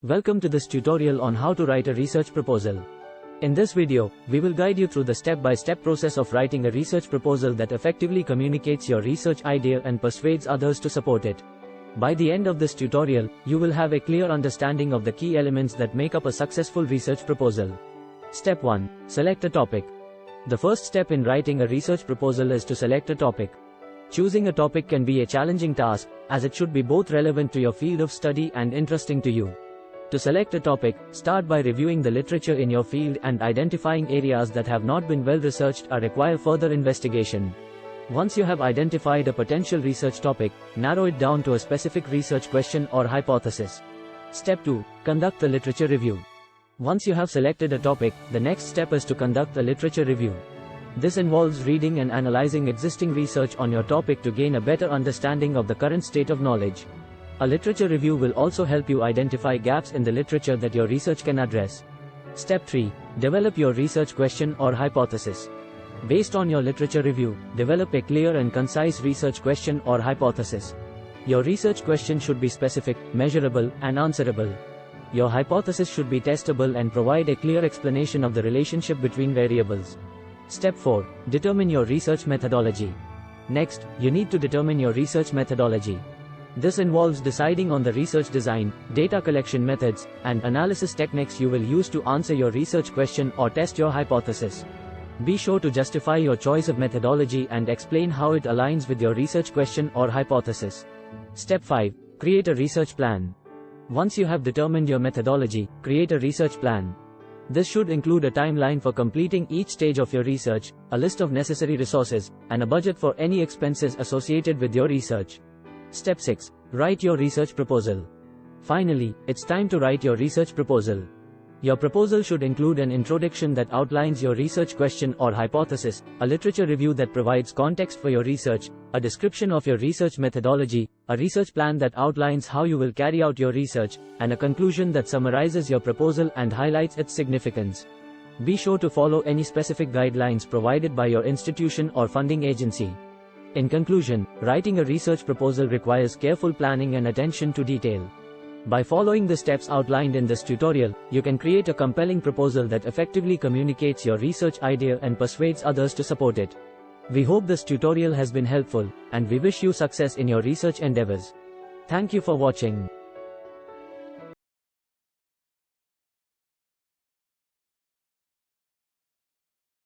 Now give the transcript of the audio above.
Welcome to this tutorial on how to write a research proposal. In this video, we will guide you through the step-by-step process of writing a research proposal that effectively communicates your research idea and persuades others to support it. By the end of this tutorial, you will have a clear understanding of the key elements that make up a successful research proposal. Step 1. Select a topic. The first step in writing a research proposal is to select a topic. Choosing a topic can be a challenging task, as it should be both relevant to your field of study and interesting to you. To select a topic, start by reviewing the literature in your field and identifying areas that have not been well researched or require further investigation. Once you have identified a potential research topic, narrow it down to a specific research question or hypothesis. Step 2. Conduct the literature review. Once you have selected a topic, the next step is to conduct a literature review. This involves reading and analyzing existing research on your topic to gain a better understanding of the current state of knowledge. A literature review will also help you identify gaps in the literature that your research can address. Step 3. Develop your research question or hypothesis. Based on your literature review, develop a clear and concise research question or hypothesis. Your research question should be specific, measurable, and answerable. Your hypothesis should be testable and provide a clear explanation of the relationship between variables. Step 4. Determine your research methodology. Next, you need to determine your research methodology. This involves deciding on the research design, data collection methods, and analysis techniques you will use to answer your research question or test your hypothesis. Be sure to justify your choice of methodology and explain how it aligns with your research question or hypothesis. Step 5. Create a research plan. Once you have determined your methodology, create a research plan. This should include a timeline for completing each stage of your research, a list of necessary resources, and a budget for any expenses associated with your research. Step 6. Write your research proposal. Finally, it's time to write your research proposal. Your proposal should include an introduction that outlines your research question or hypothesis, a literature review that provides context for your research, a description of your research methodology, a research plan that outlines how you will carry out your research, and a conclusion that summarizes your proposal and highlights its significance. Be sure to follow any specific guidelines provided by your institution or funding agency. In conclusion, writing a research proposal requires careful planning and attention to detail. By following the steps outlined in this tutorial, you can create a compelling proposal that effectively communicates your research idea and persuades others to support it. We hope this tutorial has been helpful, and we wish you success in your research endeavors. Thank you for watching.